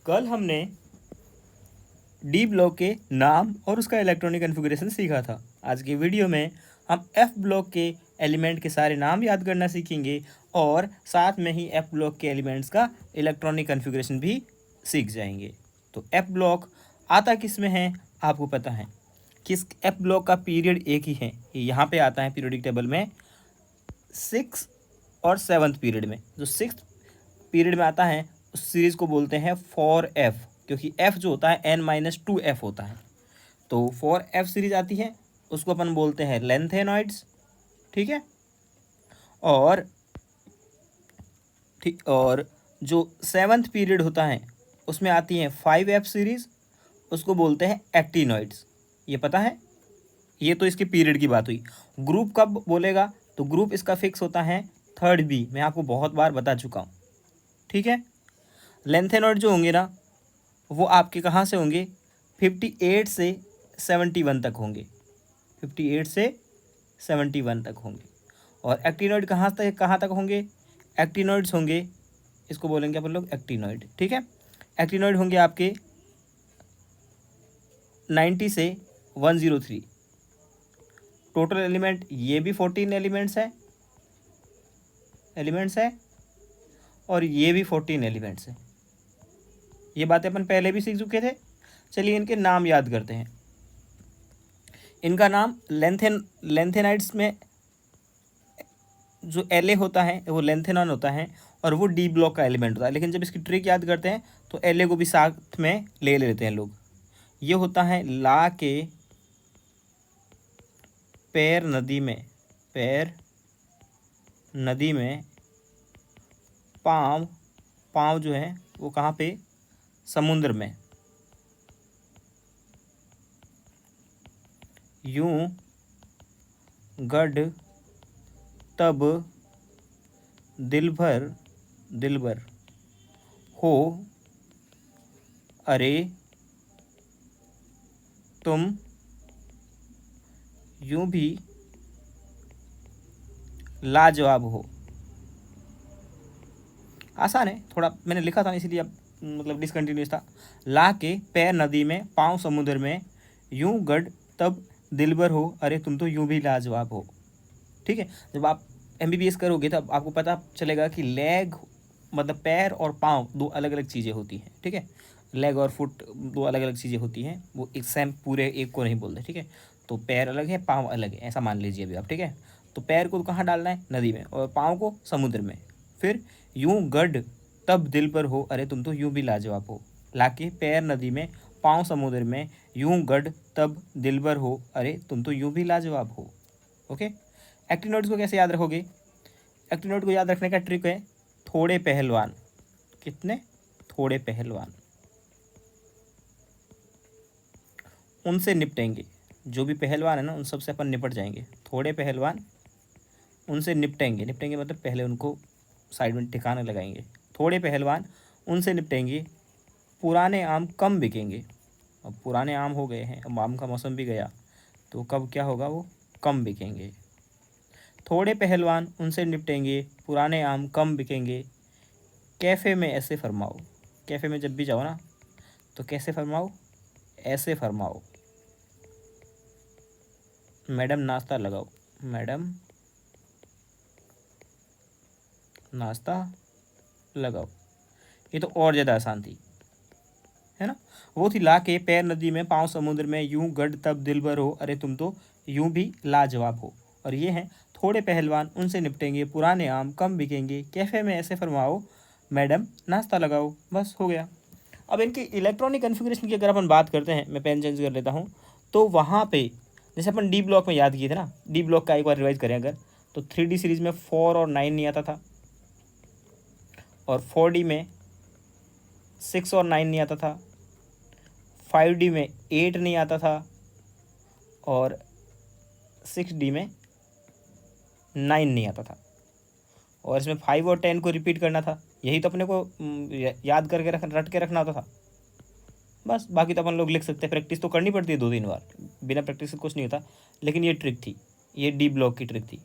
कल हमने D block के नाम और उसका इलेक्ट्रॉनिक कॉन्फ़िगरेशन सीखा था। आज की वीडियो में हम एफ ब्लॉक के एलिमेंट के सारे नाम याद करना सीखेंगे और साथ में ही एफ ब्लॉक के एलिमेंट्स का इलेक्ट्रॉनिक कॉन्फ़िगरेशन भी सीख जाएंगे। तो एफ ब्लॉक आता किस में है आपको पता है। किस एफ ब्लॉक का पीरियड एक ही है, ये यहाँ पे आता है पीरियोडिक टेबल में 6 और 7th पीरियड में। जो 6th पीरियड में आता है उस सीरीज़ को बोलते हैं 4F, क्योंकि F जो होता है n-2F होता है। तो 4F सीरीज आती है, उसको अपन बोलते हैं लेंथेनॉइड्स। ठीक है। और जो 7th पीरियड होता है उसमें आती है 5F सीरीज, उसको बोलते हैं एक्टिनॉइड्स। ये पता है। ये तो इसके पीरियड की बात हुई। ग्रुप कब बोलेगा तो ग्रुप इसका फिक्स होता है 3rd B, मैं आपको बहुत बार बता चुका हूँ। ठीक है। लेंथेनॉइड जो होंगे ना वो आपके कहाँ से होंगे, 58 से 71 तक होंगे। 58 से 71 तक होंगे। और एक्टिनॉइड कहाँ तक होंगे, एक्टिनॉइड्स होंगे, इसको बोलेंगे अपन लोग एक्टिनॉइड। ठीक है। एक्टिनॉइड होंगे आपके 90 से 103। टोटल एलिमेंट ये भी 14 एलिमेंट्स है और ये भी 14 एलिमेंट्स है। ये बातें अपन पहले भी सीख चुके थे। चलिए इनके नाम याद करते हैं। इनका नाम लेंथेनाइड्स में जो La होता है वो लेंथेनॉन होता है और वो डी ब्लॉक का एलिमेंट होता है। लेकिन जब इसकी ट्रिक याद करते हैं तो La को भी साथ में ले लेते हैं लोग। ये होता है ला के पैर नदी में पाँव जो है वो कहाँ पे, समुद्र में। यूं गढ़ तब दिल भर हो, अरे तुम यूं भी लाजवाब हो। आसान है थोड़ा, मैंने लिखा था इसीलिए अब मतलब डिसकंटिन्यूस था। ला के पैर नदी में पाँव समुद्र में, यूं गढ़ तब दिलबर हो, अरे तुम तो यूं भी लाजवाब हो। ठीक है। जब आप MBBS करोगे तब आपको पता चलेगा कि लेग मतलब पैर और पाँव दो अलग अलग चीज़ें होती हैं। ठीक है। लेग और फुट दो अलग अलग चीज़ें होती हैं, वो एक सेम पूरे एक को नहीं बोलते। ठीक है। तो पैर अलग है, पाँव अलग है, ऐसा मान लीजिए अभी आप। ठीक है। तो पैर को कहाँ डालना है, नदी में, और पाँव को समुद्र में। फिर यूं गढ़ तब दिल पर हो, अरे तुम तो यूं भी लाजवाब हो। लाके पैर नदी में पाँव समुद्र में, यूं गढ़ तब दिलबर हो, अरे तुम तो यूं भी लाजवाब हो। ओके। एक्टिनोड्स को कैसे याद रखोगे, एक्टिनोड को याद रखने का ट्रिक है थोड़े पहलवान। कितने, थोड़े पहलवान, उनसे निपटेंगे। जो भी पहलवान है ना उन सबसे अपन निपट जाएंगे। थोड़े पहलवान उनसे निपटेंगे मतलब पहले उनको साइड में ठिकाने लगाएंगे। थोड़े पहलवान उनसे निपटेंगे, पुराने आम कम बिकेंगे। अब पुराने आम हो गए हैं, अब आम का मौसम भी गया, तो कब क्या होगा, वो कम बिकेंगे। थोड़े पहलवान उनसे निपटेंगे, पुराने आम कम बिकेंगे। कैफ़े में ऐसे फरमाओ। कैफ़े में जब भी जाओ ना तो कैसे फरमाओ, ऐसे फरमाओ, मैडम नाश्ता लगाओ, मैडम नाश्ता लगाओ। ये तो और ज़्यादा आसान थी, है ना। वो थी ला के पैर नदी में पाँव समुद्र में, यूं गढ़ तब दिल भर हो, अरे तुम तो यूं भी लाजवाब हो। और ये हैं थोड़े पहलवान उनसे निपटेंगे, पुराने आम कम बिकेंगे, कैफ़े में ऐसे फरमाओ, मैडम नाश्ता लगाओ। बस हो गया। अब इनकी इलेक्ट्रॉनिक कन्फिग्रेशन की अगर अपन बात करते हैं, मैं पेन चेंज कर लेता हूँ, तो वहाँ पे जैसे अपन डी ब्लॉक में याद किए थे ना, डी ब्लॉक का एक बार रिवाइज करें अगर, तो 3D सीरीज में 4 और 9 नहीं आता था, और 4D में 6 और 9 नहीं आता था, 5D में 8 नहीं आता था, और 6D में 9 नहीं आता था। और इसमें 5 और 10 को रिपीट करना था। यही तो अपने को याद करके रट के रखना होता था। बस बाकी तो अपन लोग लिख सकते हैं। प्रैक्टिस तो करनी पड़ती है 2-3 बार, बिना प्रैक्टिस से कुछ नहीं होता। लेकिन ये ट्रिक थी, ये डी ब्लॉक की ट्रिक थी।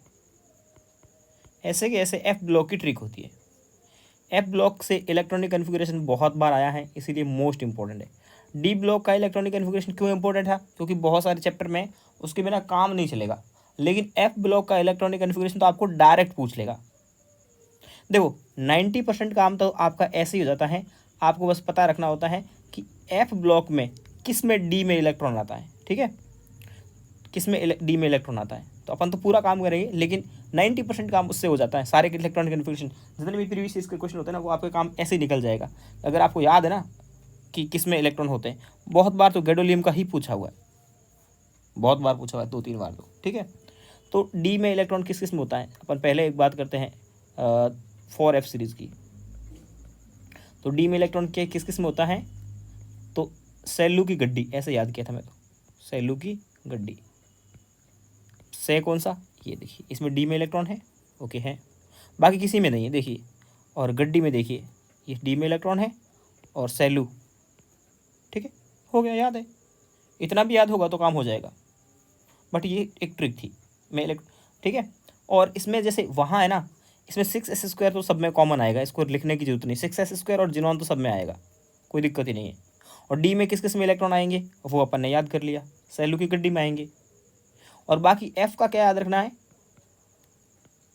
ऐसे कि ऐसे एफ ब्लॉक की ट्रिक होती है। एफ ब्लॉक से इलेक्ट्रॉनिक कन्फिग्रेशन बहुत बार आया है, इसीलिए मोस्ट इंपॉर्टेंट है। डी ब्लॉक का इलेक्ट्रॉनिक कन्फिग्रेशन क्यों इंपॉर्टेंट था? क्योंकि बहुत सारे चैप्टर में उसके बिना काम नहीं चलेगा। लेकिन एफ ब्लॉक का इलेक्ट्रॉनिक कन्फिग्रेशन तो आपको डायरेक्ट पूछ लेगा। देखो 90% काम तो आपका ऐसे ही हो जाता है, आपको बस पता रखना होता है कि एफ ब्लॉक में किस में डी में इलेक्ट्रॉन आता है, ठीक है, किस में डी में इलेक्ट्रॉन आता है। तो अपन तो पूरा काम करेंगे, लेकिन 90% काम उससे हो जाता है। सारे इलेक्ट्रॉनिक कन्फिग्रेशन जितने भी प्रीवियस इसके क्वेश्चन होते हैं ना, वो आपका काम ऐसे ही निकल जाएगा। अगर आपको याद है ना कि किस में इलेक्ट्रॉन होते हैं, बहुत बार तो गैडोलियम का ही पूछा हुआ है, बहुत बार पूछा हुआ है, 2-3 बार तो, ठीक है। तो डी में इलेक्ट्रॉन किस किस में होता है, अपन पहले एक बात करते हैं 4F सीरीज की। तो डी में इलेक्ट्रॉन के किस किस में होता है? तो सेल्लू की गड्डी, ऐसे याद किया था मैं तो, सेल्लू की गड्डी से कौन सा, ये देखिए इसमें डी में इलेक्ट्रॉन है, ओके है, बाकी किसी में नहीं है देखिए। और गड्डी में देखिए ये डी में इलेक्ट्रॉन है और सेल्लू, ठीक है, हो गया, याद है, इतना भी याद होगा तो काम हो जाएगा। बट ये एक ट्रिक थी मैं ठीक है। और इसमें जैसे वहाँ है ना, इसमें 6s² तो सब में कॉमन आएगा, इसको लिखने की जरूरत नहीं, 6s² और जिनॉन तो सब में आएगा, कोई दिक्कत ही नहीं है। और डी में किस किस में इलेक्ट्रॉन आएंगे वो अपन ने याद कर लिया, सेल्लू की गड्डी में आएंगे। और बाकी एफ का क्या याद रखना है,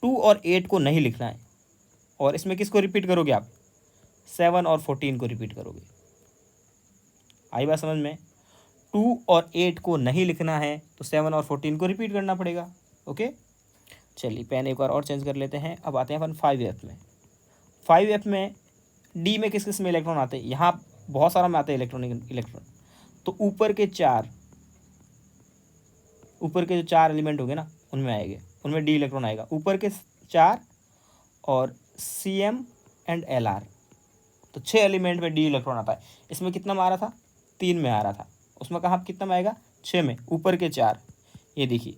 2 और 8 को नहीं लिखना है। और इसमें किसको रिपीट करोगे आप, 7 और 14 को रिपीट करोगे। आई बात समझ में? 2 और 8 को नहीं लिखना है तो 7 और 14 को रिपीट करना पड़ेगा, ओके। चलिए पेन एक बार और चेंज कर लेते हैं। अब आते हैं अपन 5F में। 5F में डी में किस किस में इलेक्ट्रॉन आते हैं, यहाँ बहुत सारा में आते हैं इलेक्ट्रॉनिक इलेक्ट्रॉन। तो ऊपर के जो 4 एलिमेंट होंगे ना, उनमें आएंगे, उनमें डी इलेक्ट्रॉन आएगा, ऊपर के 4 और CM एंड LR। तो 6 एलिमेंट में डी इलेक्ट्रॉन आता है। इसमें कितना में आ रहा था, 3 में आ रहा था, उसमें कहाँ कितना में आएगा, 6 में, ऊपर के 4। ये देखिए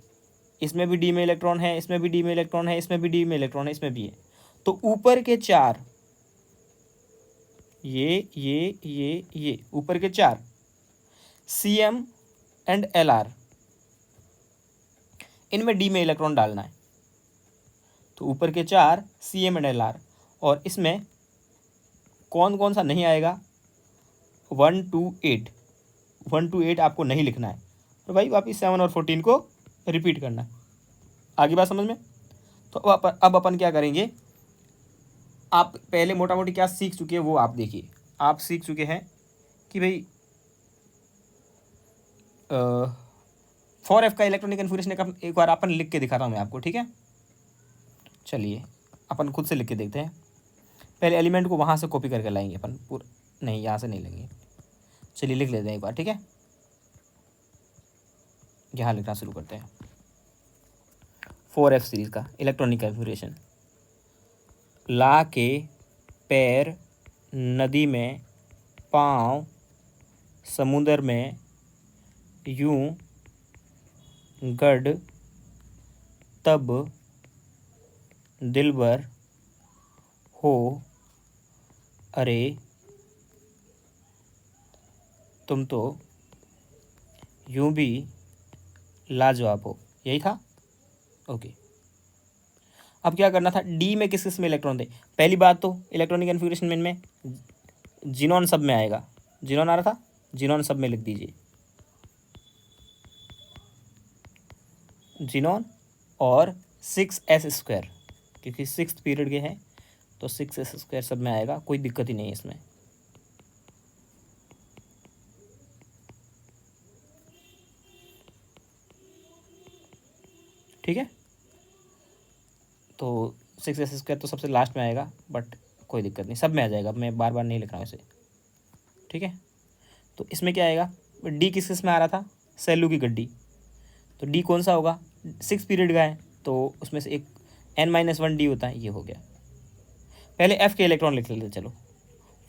इसमें भी डी में इलेक्ट्रॉन है, इसमें भी डी में इलेक्ट्रॉन है, इसमें भी डी में इलेक्ट्रॉन है, इसमें भी है। तो ऊपर के 4, ये ऊपर के 4 CM एंड LR, इनमें डी में इलेक्ट्रॉन डालना है। तो ऊपर के 4 CM एंड LR, और इसमें कौन कौन सा नहीं आएगा, 1 to 8 आपको नहीं लिखना है। तो भाई वापिस 7 और 14 को रिपीट करना है। आगे बात समझ में? तो अब अपन क्या करेंगे, आप पहले मोटा मोटी क्या सीख चुके हैं वो आप देखिए। आप सीख चुके हैं कि भाई 4F का इलेक्ट्रॉनिक कन्फिग्रेशन एक बार अपन लिख के दिखाता हूँ मैं आपको, ठीक है। चलिए अपन खुद से लिख के देखते हैं। पहले एलिमेंट को वहाँ से कॉपी करके लाएंगे अपन, पूरा नहीं, यहाँ से नहीं लेंगे। चलिए लिख लेते हैं एक बार, ठीक है। यहाँ लिखना शुरू करते हैं। 4F सीरीज का इलेक्ट्रॉनिक कन्फिग्रेशन। ला के पैर नदी में, पाँव समुद्र में, यूं गढ़ तब दिलबर हो, अरे तुम तो यूं भी लाजवाब हो। यही था, ओके। अब क्या करना था, डी में किस किस में इलेक्ट्रॉन थे। पहली बात तो इलेक्ट्रॉनिक कन्फिग्रेशन में जिनॉन सब में आएगा, जिनॉन आ रहा था, जिनॉन सब में लिख दीजिए, जिनॉन और 6s², क्योंकि 6th पीरियड के हैं तो 6s² सब में आएगा, कोई दिक्कत ही नहीं है इसमें। ठीक है, तो 6s² तो सबसे लास्ट में आएगा, बट कोई दिक्कत नहीं, सब में आ जाएगा, मैं बार बार नहीं लिख रहा हूँ इसे, ठीक है। तो इसमें क्या आएगा, डी किस किस में आ रहा था, सेल्लू की गड्डी। तो डी कौन सा होगा, 6 पीरियड का है, तो उसमें से एक n-1 डी होता है, ये हो गया। पहले एफ के इलेक्ट्रॉन लिख लेते चलो।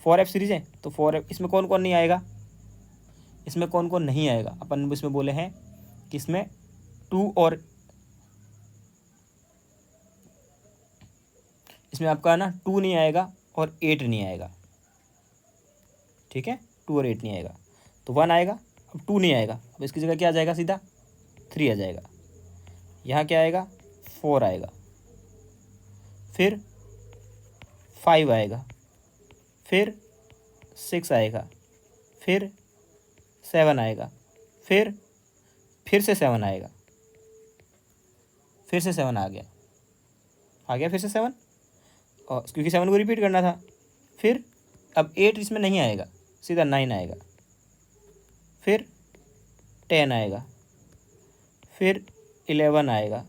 4F सीरीज है तो 4F, इसमें कौन कौन नहीं आएगा, इसमें कौन कौन नहीं आएगा, अपन इसमें बोले हैं कि इसमें 2 और इसमें आपका ना 2 नहीं आएगा और 8 नहीं आएगा, ठीक है, 2 और 8 नहीं आएगा, तो 1 आएगा। अब 2 नहीं आएगा, अब इसकी जगह क्या आ जाएगा, सीधा 3 आ जाएगा। यहाँ क्या आएगा, 4 आएगा, फिर 5 आएगा, फिर 6 आएगा, फिर 7 आएगा, फिर से 7 आएगा, फिर से 7 आ गया फिर से 7, और क्योंकि 7 को रिपीट करना था। फिर अब 8 इसमें नहीं आएगा, सीधा 9 आएगा, फिर 10 आएगा, फिर 11 आएगा,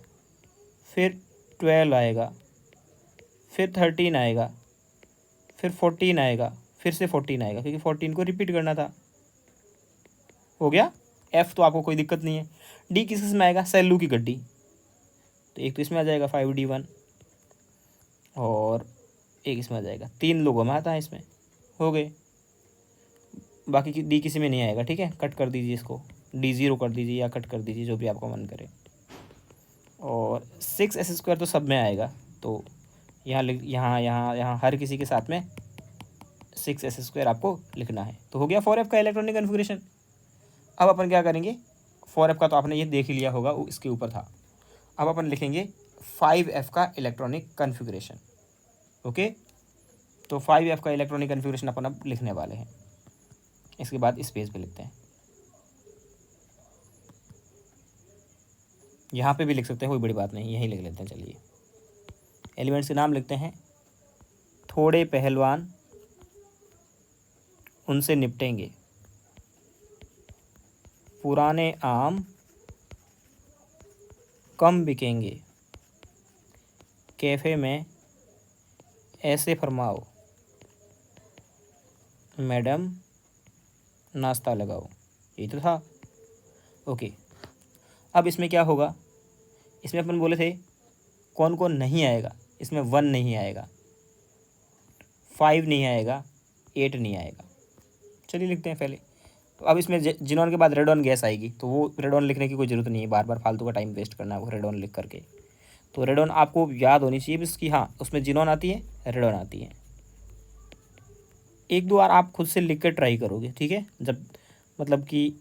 फिर 12 आएगा, फिर 13 आएगा, फिर 14 आएगा, फिर से 14 आएगा, क्योंकि 14 को रिपीट करना था। हो गया। एफ तो आपको कोई दिक्कत नहीं है। डी किस में आएगा? सैलू की गड्डी, तो एक तो इसमें आ जाएगा 5D1, और एक इसमें आ जाएगा। 3 लोगों में आता है इसमें, हो गए। बाकी की डी किसी में नहीं आएगा, ठीक है, कट कर दीजिए इसको, D0 कर दीजिए या कट कर दीजिए, जो भी आपका मन करे। और 6s² तो सब में आएगा, तो यहाँ हर किसी के साथ में 6s² आपको लिखना है। तो हो गया 4f का इलेक्ट्रॉनिक कन्फिगरेशन। अब अपन क्या करेंगे, 4f का तो आपने ये देख ही लिया होगा, वो इसके ऊपर था। अब अपन लिखेंगे 5f का इलेक्ट्रॉनिक कन्फिगरेशन। ओके, तो 5f का इलेक्ट्रॉनिक कन्फिगरेशन अपन अब लिखने वाले हैं। इसके बाद इस पेज पे लिखते हैं, यहाँ पे भी लिख सकते हैं, कोई बड़ी बात नहीं, यहीं लिख लेते हैं। चलिए, एलिमेंट्स के नाम लिखते हैं। थोड़े पहलवान उनसे निपटेंगे, पुराने आम कम बिकेंगे, कैफ़े में ऐसे फरमाओ, मैडम नाश्ता लगाओ। यही तो था। ओके, अब इसमें क्या होगा, इसमें अपन बोले थे कौन कौन नहीं आएगा। इसमें 1 नहीं आएगा, 5 नहीं आएगा, 8 नहीं आएगा। चलिए लिखते हैं पहले। तो अब इसमें जिनॉन के बाद रेडॉन गैस आएगी, तो वो रेडॉन लिखने की कोई ज़रूरत नहीं है, बार बार फालतू का टाइम वेस्ट करना है वो रेडॉन लिख करके। तो रेडॉन आपको याद होनी चाहिए बस कि हाँ, उसमें जिनॉन आती है, रेडॉन आती है। 1-2 बार आप खुद से लिख कर ट्राई करोगे, ठीक है। जब मतलब कि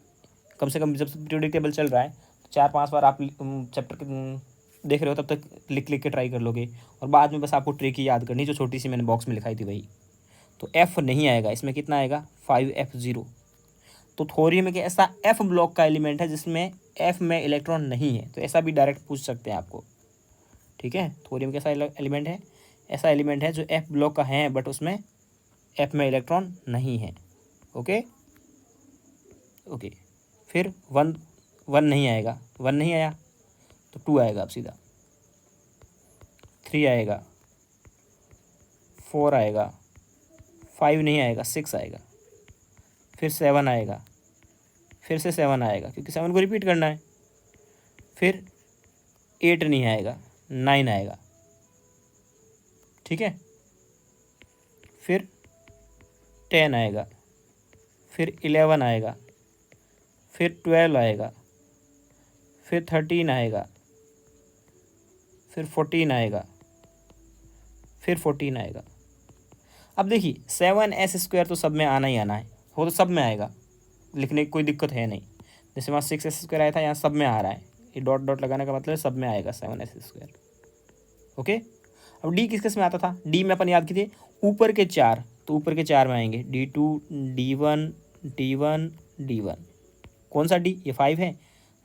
कम से कम जब पीरियोडिक टेबल चल रहा है, तो 4-5 बार आप चैप्टर देख रहे हो, तब तक लिख के ट्राई कर लोगे, और बाद में बस आपको ट्रिक ही याद करनी, जो छोटी सी मैंने बॉक्स में लिखाई थी वही। तो F नहीं आएगा, इसमें कितना आएगा? 5F0। तो थ्योरी में क्या ऐसा F ब्लॉक का एलिमेंट है जिसमें F में इलेक्ट्रॉन नहीं है, तो ऐसा भी डायरेक्ट पूछ सकते हैं आपको, ठीक है। थ्योरी में कैसा एलिमेंट है? ऐसा एलिमेंट है जो F ब्लॉक का है, बट उसमें F में इलेक्ट्रॉन नहीं है। ओके, फिर 1 नहीं आएगा, 1 नहीं आया तो 2 आएगा, अब सीधा 3 आएगा, 4 आएगा, 5 नहीं आएगा, 6 आएगा, फिर 7 आएगा, फिर से 7 आएगा, क्योंकि 7 को रिपीट करना है। फिर 8 नहीं आएगा, 9 आएगा, ठीक है। फिर 10 आएगा, फिर 11 आएगा, फिर 12 आएगा, फिर 13 आएगा, फिर 14 आएगा, फिर 14 आएगा। अब देखिए 7s² तो सब में आना ही आना है, वो तो सब में आएगा, लिखने की कोई दिक्कत है नहीं। जैसे वहाँ 6s² आया था, यहाँ सब में आ रहा है, ये डॉट डॉट लगाने का मतलब है सब में आएगा 7s²। ओके, अब डी किस किस में आता था? डी में अपन याद किए ऊपर के 4, तो ऊपर के 4 में आएंगे D2, D1, D1, D1। कौन सा डी? ये 5 है,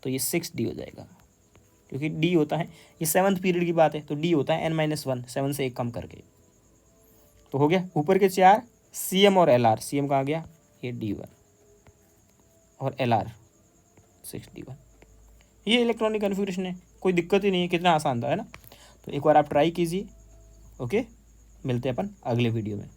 तो ये 6D हो जाएगा, क्योंकि डी होता है, ये 7th पीरियड की बात है, तो डी होता है n-1, 7 से 1 कम करके। तो हो गया ऊपर के 4 CM और LR। CM कहाँ गया? ये D1, और LR 6D1। ये इलेक्ट्रॉनिक कन्फिगरेशन है, कोई दिक्कत ही नहीं है, कितना आसान था, है ना। तो एक बार आप ट्राई कीजिए। ओके, मिलते हैं अपन अगले वीडियो में।